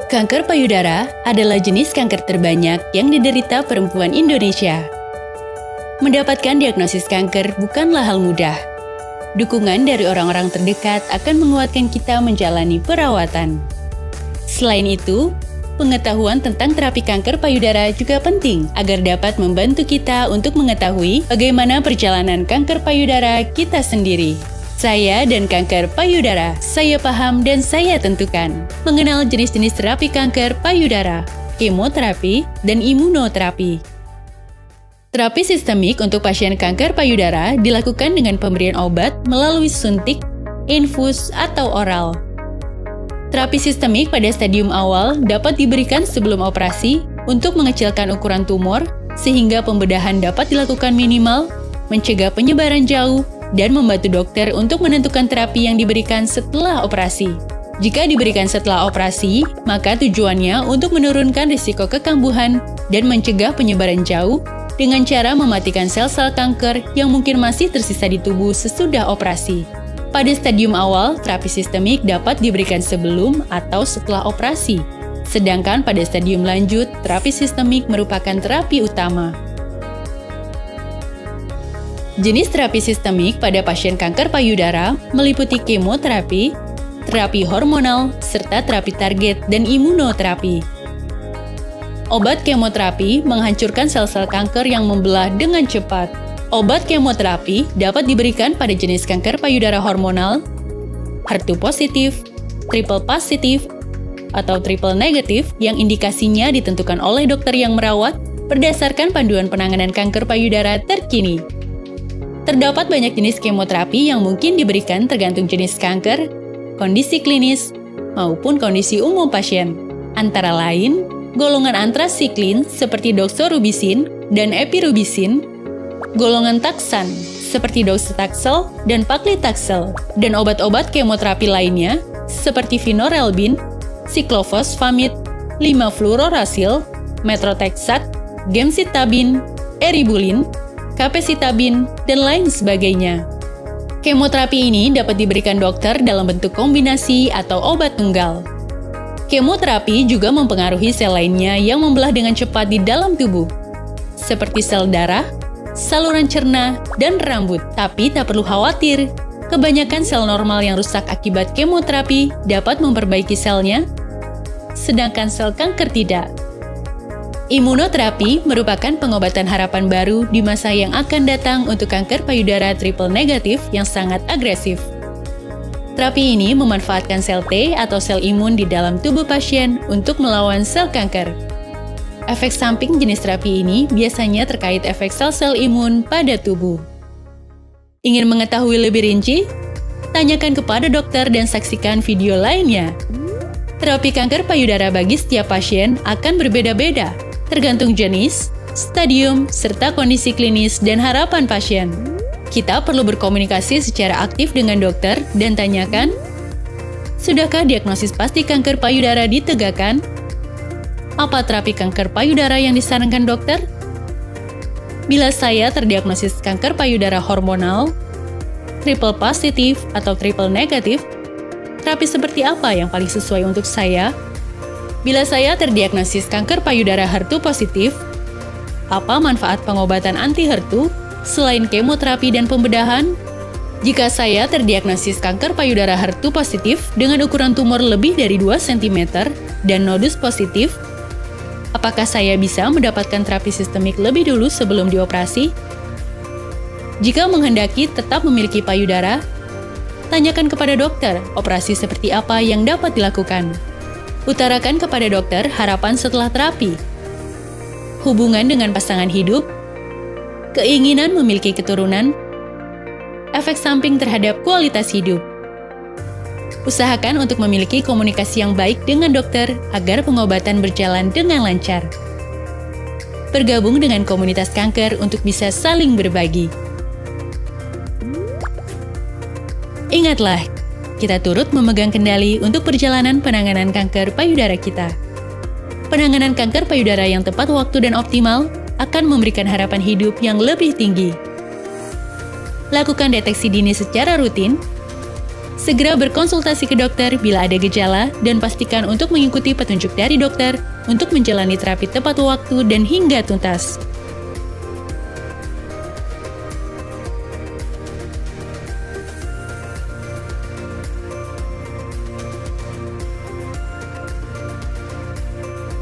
Kanker payudara adalah jenis kanker terbanyak yang diderita perempuan Indonesia. Mendapatkan diagnosis kanker bukanlah hal mudah. Dukungan dari orang-orang terdekat akan menguatkan kita menjalani perawatan. Selain itu, pengetahuan tentang terapi kanker payudara juga penting agar dapat membantu kita untuk mengetahui bagaimana perjalanan kanker payudara kita sendiri. Saya dan kanker payudara, saya paham dan saya tentukan. Mengenal jenis-jenis terapi kanker payudara, kemoterapi, dan imunoterapi. Terapi sistemik untuk pasien kanker payudara dilakukan dengan pemberian obat melalui suntik, infus, atau oral. Terapi sistemik pada stadium awal dapat diberikan sebelum operasi untuk mengecilkan ukuran tumor, sehingga pembedahan dapat dilakukan minimal, mencegah penyebaran jauh, dan membantu dokter untuk menentukan terapi yang diberikan setelah operasi. Jika diberikan setelah operasi, maka tujuannya untuk menurunkan risiko kekambuhan dan mencegah penyebaran jauh dengan cara mematikan sel-sel kanker yang mungkin masih tersisa di tubuh sesudah operasi. Pada stadium awal, terapi sistemik dapat diberikan sebelum atau setelah operasi. Sedangkan pada stadium lanjut, terapi sistemik merupakan terapi utama. Jenis terapi sistemik pada pasien kanker payudara meliputi kemoterapi, terapi hormonal, serta terapi target dan imunoterapi. Obat kemoterapi menghancurkan sel-sel kanker yang membelah dengan cepat. Obat kemoterapi dapat diberikan pada jenis kanker payudara hormonal, HER2 positif, triple positif, atau triple negatif yang indikasinya ditentukan oleh dokter yang merawat berdasarkan panduan penanganan kanker payudara terkini. Terdapat banyak jenis kemoterapi yang mungkin diberikan tergantung jenis kanker, kondisi klinis, maupun kondisi umum pasien. Antara lain, golongan antrasiklin seperti doxorubicin dan epirubicin, golongan taksan seperti docetaxel dan paclitaxel, dan obat-obat kemoterapi lainnya seperti vinorelbin, cyclophosphamide, 5-fluorouracil, methotrexate, gemcitabine, eribulin, capecitabine, dan lain sebagainya. Kemoterapi ini dapat diberikan dokter dalam bentuk kombinasi atau obat tunggal. Kemoterapi juga mempengaruhi sel lainnya yang membelah dengan cepat di dalam tubuh, seperti sel darah, saluran cerna, dan rambut. Tapi tak perlu khawatir, kebanyakan sel normal yang rusak akibat kemoterapi dapat memperbaiki selnya, sedangkan sel kanker tidak. Imunoterapi merupakan pengobatan harapan baru di masa yang akan datang untuk kanker payudara triple negatif yang sangat agresif. Terapi ini memanfaatkan sel T atau sel imun di dalam tubuh pasien untuk melawan sel kanker. Efek samping jenis terapi ini biasanya terkait efek sel-sel imun pada tubuh. Ingin mengetahui lebih rinci? Tanyakan kepada dokter dan saksikan video lainnya. Terapi kanker payudara bagi setiap pasien akan berbeda-beda, tergantung jenis, stadium, serta kondisi klinis dan harapan pasien. Kita perlu berkomunikasi secara aktif dengan dokter dan tanyakan, sudahkah diagnosis pasti kanker payudara ditegakkan? Apa terapi kanker payudara yang disarankan dokter? Bila saya terdiagnosis kanker payudara hormonal, triple positif atau triple negatif, terapi seperti apa yang paling sesuai untuk saya? Bila saya terdiagnosis kanker payudara HER2 positif, apa manfaat pengobatan anti-HER2 selain kemoterapi dan pembedahan? Jika saya terdiagnosis kanker payudara HER2 positif dengan ukuran tumor lebih dari 2 cm dan nodus positif, apakah saya bisa mendapatkan terapi sistemik lebih dulu sebelum dioperasi? Jika menghendaki tetap memiliki payudara, tanyakan kepada dokter operasi seperti apa yang dapat dilakukan. Utarakan kepada dokter harapan setelah terapi, hubungan dengan pasangan hidup, keinginan memiliki keturunan, efek samping terhadap kualitas hidup. Usahakan untuk memiliki komunikasi yang baik dengan dokter agar pengobatan berjalan dengan lancar. Bergabung dengan komunitas kanker untuk bisa saling berbagi. Ingatlah, kita turut memegang kendali untuk perjalanan penanganan kanker payudara kita. Penanganan kanker payudara yang tepat waktu dan optimal akan memberikan harapan hidup yang lebih tinggi. Lakukan deteksi dini secara rutin, Segera berkonsultasi ke dokter bila ada gejala dan pastikan untuk mengikuti petunjuk dari dokter untuk menjalani terapi tepat waktu dan hingga tuntas.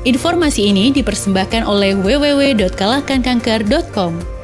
Informasi ini dipersembahkan oleh www.kalahkankanker.com.